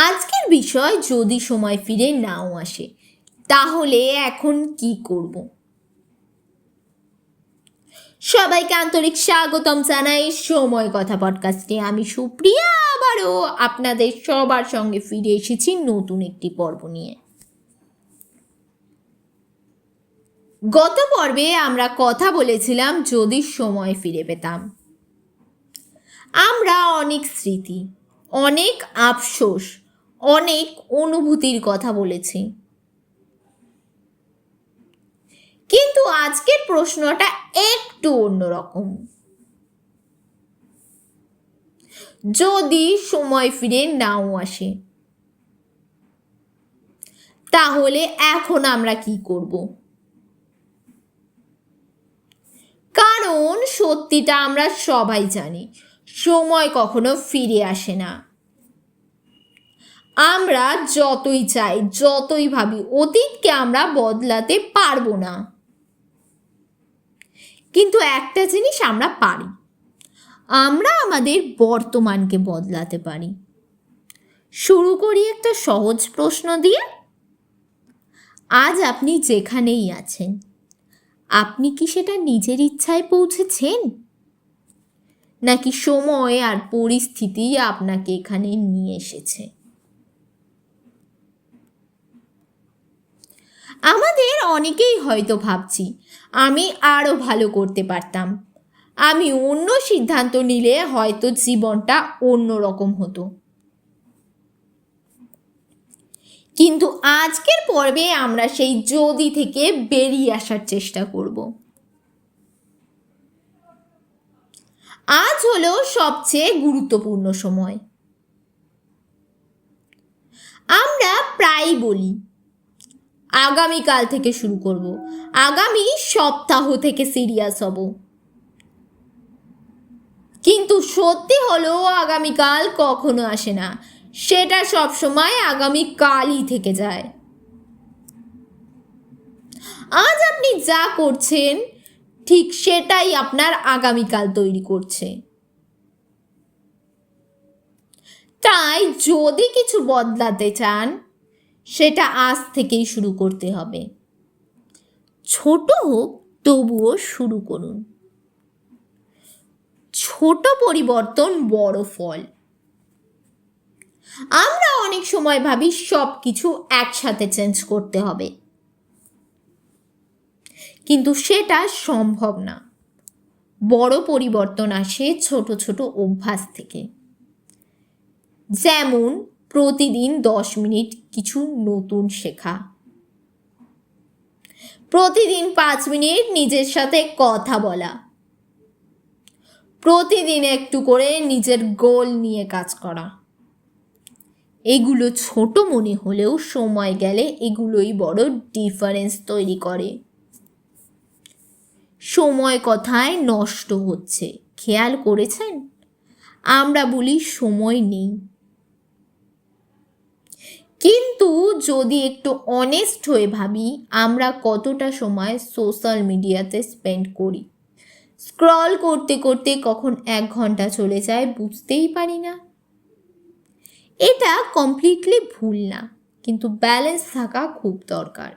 আজকের বিষয় যদি সময় ফিরে নাও আসে তাহলে এখন কি করব। সবাইকে আন্তরিক স্বাগতম জানাই সময় কথা পডকাস্টে। আমি সুপ্রিয়া আবারও আপনাদের সবার সঙ্গে ফিরে এসেছি নতুন একটি পর্ব নিয়ে। গত পর্বে আমরা কথা বলেছিলাম যদি সময় ফিরে পেতাম। আমরা অনেক স্মৃতি, অনেক আফসোস, অনেক অনুভূতির কথা বলেছি। কিন্তু আজকের প্রশ্নটা একটু অন্যরকম। যদি সময় ফিরে নাও আসে তাহলে এখন আমরা কি করব? কারণ সত্যিটা আমরা সবাই জানি, সময় কখনো ফিরে আসে না। আমরা যতই চাই, যতই ভাবি, অতীতকে আমরা বদলাতে পারবো না। কিন্তু একটা জিনিস আমরা পারি, আমরা আমাদের বর্তমানকে বদলাতে পারি। শুরু করি একটা সহজ প্রশ্ন দিয়ে। আজ আপনি যেখানেই আছেন, আপনি কি সেটা নিজের ইচ্ছায় পৌঁছেছেন, নাকি সময় আর পরিস্থিতি আপনাকে এখানে নিয়ে এসেছে? আমাদের অনেকেই হয়তো ভাবছি, আমি আরও ভালো করতে পারতাম, আমি অন্য সিদ্ধান্ত নিলে হয়তো জীবনটা অন্যরকম হতো। কিন্তু আজকের পর্বে আমরা সেই যদি থেকে বেরিয়ে আসার চেষ্টা করব। আজ হলো সবচেয়ে গুরুত্বপূর্ণ সময়। আমরা প্রায়ই বলি আগামীকাল থেকে শুরু করব, আগামী সপ্তাহ থেকে সিরিয়াস হব। কিন্তু সত্যি হলো আগামীকাল কখনো আসে না, সেটা সবসময় আগামীকালই থেকে যায়। আজ আপনি যা করছেন ঠিক সেটাই আপনার আগামীকাল তৈরি করছে। তাই যদি কিছু বদলাতে চান, সেটা আজ থেকেই শুরু করতে হবে। ছোট হোক তবুও শুরু করুন। ছোট পরিবর্তন বড় ফল। আমরা অনেক সময় ভাবি সব কিছু একসাথে চেঞ্জ করতে হবে, কিন্তু সেটা সম্ভব না। বড় পরিবর্তন আসে ছোট ছোট অভ্যাস থেকে। যেমন প্রতিদিন 10 মিনিট কিছু নতুন শেখা, প্রতিদিন 5 মিনিট নিজের সাথে কথা বলা, প্রতিদিন একটু করে নিজের গোল নিয়ে কাজ করা। এগুলো ছোট মনে হলেও সময় গেলে এগুলোই বড় ডিফারেন্স তৈরি করে। সময় কথায় নষ্ট হচ্ছে, খেয়াল করেছেন? আমরা বলি সময় নেই, কিন্তু যদি একটু অনেস্ট হয়ে ভাবি, আমরা কতটা সময় সোশ্যাল মিডিয়াতে স্পেন্ড করি। স্ক্রল করতে করতে কখন 1 ঘন্টা চলে যায় বুঝতেই পারি না। এটা কমপ্লিটলি ভুল না, কিন্তু ব্যালেন্স থাকা খুব দরকার।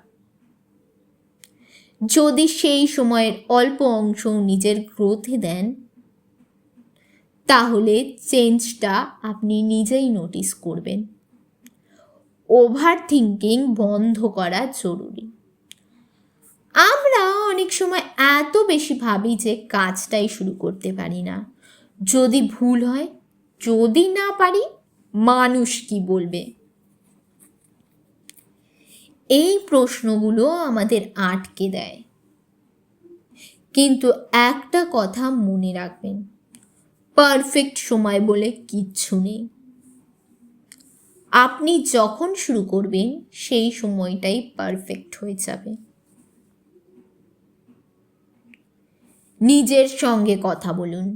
যদি সেই সময়ের অল্প অংশ নিজের গ্রোথে দেন, তাহলে চেঞ্জটা আপনি নিজেই নোটিস করবেন। ওভার থিঙ্কিং বন্ধ করা জরুরি। আমরা অনেক সময় এত বেশি ভাবি যে কাজটাই শুরু করতে পারি না। যদি ভুল হয়, যদি না পারি, মানুষ কি বলবে? এই প্রশ্নগুলো আমাদের আটকে দেয়। কিন্তু একটা কথা মনে রাখবেন, পারফেক্ট সময় বলে কিচ্ছু নেই। আপনি যখন শুরু করবেন সেই সময়টাই পারফেক্ট হয়ে যাবে। নিজের সঙ্গে কথা বলুন।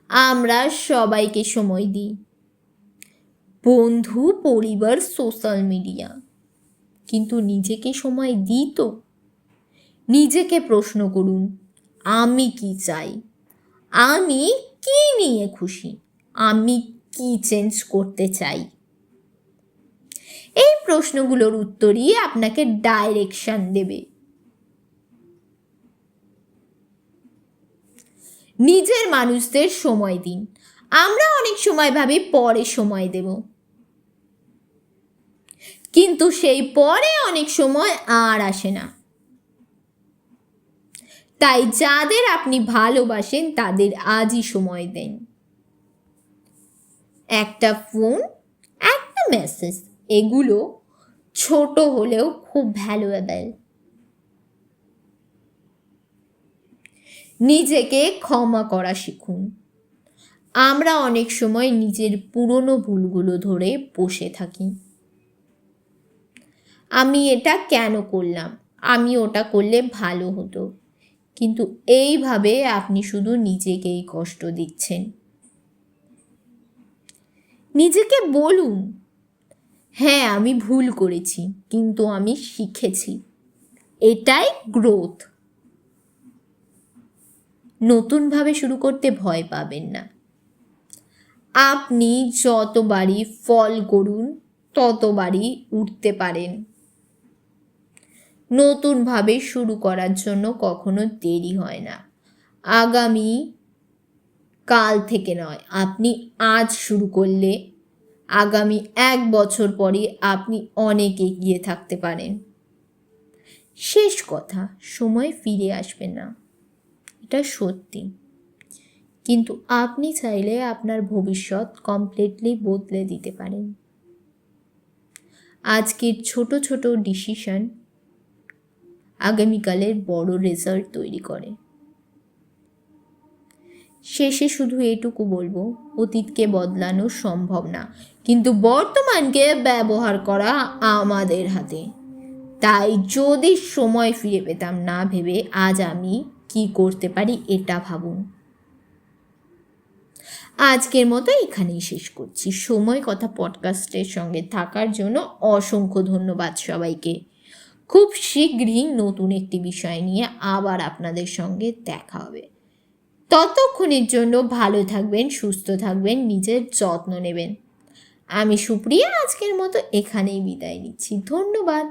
আমরা সবাইকে সময় দিই, বন্ধু, পরিবার, সোশ্যাল মিডিয়া, কিন্তু নিজেকে সময় দিই তো? নিজেকে প্রশ্ন করুন, আমি কি চাই, আমি কি নিয়ে খুশি, আমি কি চেঞ্জ করতে চাই। এই প্রশ্নগুলোর উত্তরই আপনাকে ডাইরেকশন দেবে। নিজের মানুষদের সময় দিন। আমরা অনেক সময় ভাবি পরে সময় দেব, কিন্তু সেই পরে অনেক সময় আর আসে না। তাই যাদের আপনি ভালোবাসেন তাদের আজই সময় দেন। একটা ফোন, একটা মেসেজ, এগুলো ছোট হলেও খুব ভ্যালুয়েবল। নিজেকে ক্ষমা করা শিখুন। আমরা অনেক সময় নিজের পুরনো ভুলগুলো ধরে বসে থাকি। আমি এটা কেন করলাম, আমি ওটা করলে ভালো হতো, কিন্তু এইভাবে আপনি শুধু নিজেকেই কষ্ট দিচ্ছেন। নিজেকে বলুন, হ্যাঁ আমি ভুল করেছি, কিন্তু আমি শিখেছি, এটাই গ্রোথ। নতুনভাবে শুরু করতে ভয় পাবেন না। আপনি যতবারই ফল করুন ততবারই উঠতে পারেন। নতুনভাবে শুরু করার জন্য কখনো দেরি হয় না। আগামী কাল থেকে নয়, আপনি আজ শুরু করলে আগামী 1 বছর পরে আপনি অনেক এগিয়ে থাকতে পারেন। শেষ কথা, সময় ফিরে আসবে না, এটা সত্যি, কিন্তু আপনি চাইলে আপনার ভবিষ্যৎ কমপ্লিটলি বদলে দিতে পারেন। আজকের ছোট ছোট ডিসিশন আগামীকালের বড় রেজাল্ট তৈরি করে। শেষে শুধু এটুকু বলবো, অতীতকে বদলানো সম্ভব না, কিন্তু বর্তমানকে ব্যবহার করা আমাদের হাতে। তাই যদি সময় ফিরে পেতাম না ভেবে আজ আমি কি করতে পারি এটা ভাবুন। আজকের মতো এখানেই শেষ করছি। সময় কথা পডকাস্টের সঙ্গে থাকার জন্য অসংখ্য ধন্যবাদ সবাইকে। খুব শীঘ্রই নতুন একটি বিষয় নিয়ে আবার আপনাদের সঙ্গে দেখা হবে। ততক্ষণের জন্য ভালো থাকবেন, সুস্থ থাকবেন, নিজের যত্ন নেবেন। আমি সুপ্রিয়া আজকের মতো এখানেই বিদায় নিচ্ছি। ধন্যবাদ।